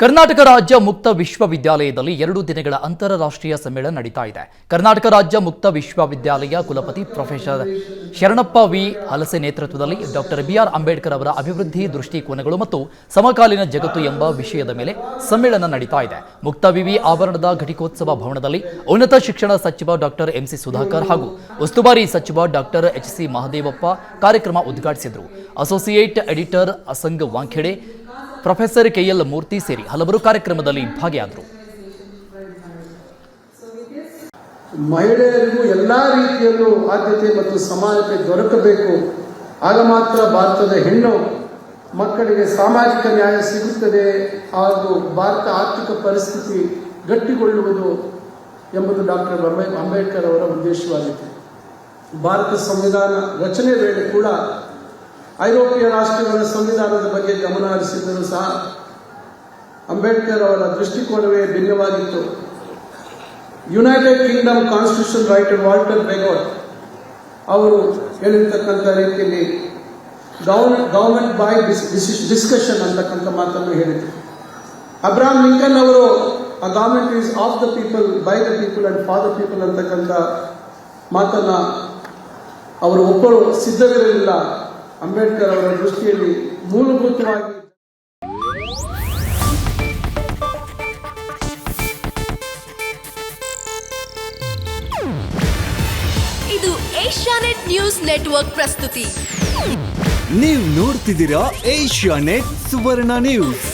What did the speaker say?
ಕರ್ನಾಟಕ ರಾಜ್ಯ ಮುಕ್ತ ವಿಶ್ವವಿದ್ಯಾಲಯದಲ್ಲಿ 2 ದಿನಗಳ ಅಂತಾರಾಷ್ಟ್ರೀಯ ಸಮ್ಮೇಳನ ನಡೀತಾ ಇದೆ. ಕರ್ನಾಟಕ ರಾಜ್ಯ ಮುಕ್ತ ವಿಶ್ವವಿದ್ಯಾಲಯ ಕುಲಪತಿ ಪ್ರೊಫೆಸರ್ ಶರಣಪ್ಪ ವಿ ಹಲಸೆ ನೇತೃತ್ವದಲ್ಲಿ ಡಾಕ್ಟರ್ ಬಿ.ಆರ್. ಅಂಬೇಡ್ಕರ್ ಅವರ ಅಭಿವೃದ್ಧಿ ದೃಷ್ಟಿಕೋನಗಳು ಮತ್ತು ಸಮಕಾಲೀನ ಜಗತ್ತು ಎಂಬ ವಿಷಯದ ಮೇಲೆ ಸಮ್ಮೇಳನ ನಡೀತಾ ಇದೆ. ಮುಕ್ತ ವಿವಿ ಆವರಣದ ಘಟಿಕೋತ್ಸವ ಭವನದಲ್ಲಿ ಉನ್ನತ ಶಿಕ್ಷಣ ಸಚಿವ ಡಾಕ್ಟರ್ ಎಂ.ಸಿ. ಸುಧಾಕರ್ ಹಾಗೂ ಉಸ್ತುವಾರಿ ಸಚಿವ ಡಾಕ್ಟರ್ ಎಚ್.ಸಿ. ಮಹದೇವಪ್ಪ ಕಾರ್ಯಕ್ರಮ ಉದ್ಘಾಟಿಸಿದರು. Associate editor Asang Wankhede, professor KL Murthy ಸೇರಿ ಹಲವರು ಕಾರ್ಯಕ್ರಮದಲ್ಲಿ ಭಾಗಿಯಾದರು. ಮಹಿಳೆಯರಿಗೂ ಎಲ್ಲಾ ರೀತಿಯಲ್ಲೂ ಆದ್ಯತೆ ಮತ್ತು ಸಮಾನತೆ ದೊರಕಬೇಕು. ಆಗ ಮಾತ್ರ ಭಾರತದ ಹೆಣ್ಣು ಮಕ್ಕಳಿಗೆ ಸಾಮಾಜಿಕ ನ್ಯಾಯ ಸಿಗುತ್ತದೆ ಹಾಗೂ ಭಾರತ ಆರ್ಥಿಕ ಪರಿಸ್ಥಿತಿ ಗಟ್ಟಿಗೊಳ್ಳುವುದು ಎಂಬುದು ಡಾಕ್ಟರ್ ಅಂಬೇಡ್ಕರ್ ಅವರ ಉದ್ದೇಶವಾಗಿತ್ತು. ಭಾರತ ಸಂವಿಧಾನ ರಚನೆ ವೇಳೆ ಕೂಡ ಐರೋಪ್ಯ ರಾಷ್ಟ್ರಗಳ ಸಂವಿಧಾನದ ಬಗ್ಗೆ ಗಮನ ಹರಿಸಿದ್ದರೂ ಸಹ ಅಂಬೇಡ್ಕರ್ ಅವರ ದೃಷ್ಟಿಕೋನವೇ ಭಿನ್ನವಾಗಿತ್ತು. United Kingdom constitution writer Walter Bagehot ಅವರು ಹೇಳಿರ್ತಕ್ಕಂಥ ರೀತಿಯಲ್ಲಿ ಗವರ್ಮೆಂಟ್ ಬೈ ಡಿಸ್ಕಷನ್ ಅಂತಕ್ಕಂಥ ಮಾತನ್ನು ಹೇಳಿದರು. ಅಬ್ರಹಾಂ ಲಿಂಕನ್ ಅವರು ಆ government is of the people, by the people and for the people ಅಂತಕ್ಕಂಥ ಮಾತನ್ನ ಅವರು ಒಪ್ಪಲು ಸಿದ್ಧವಿರಲಿಲ್ಲ. ಅಂಬೇಡ್ಕರ್ ಅವರ ದೃಷ್ಟಿಯಲ್ಲಿ ಮೂಲಭೂತವಾಗಿ ಇದು ಏಷ್ಯಾನೆಟ್ ನ್ಯೂಸ್ ನೆಟ್ವರ್ಕ್ ಪ್ರಸ್ತುತಿ. ನೀವು ನೋಡ್ತಿದ್ದೀರಾ ಏಷ್ಯಾನೆಟ್ ಸುವರ್ಣ ನ್ಯೂಸ್.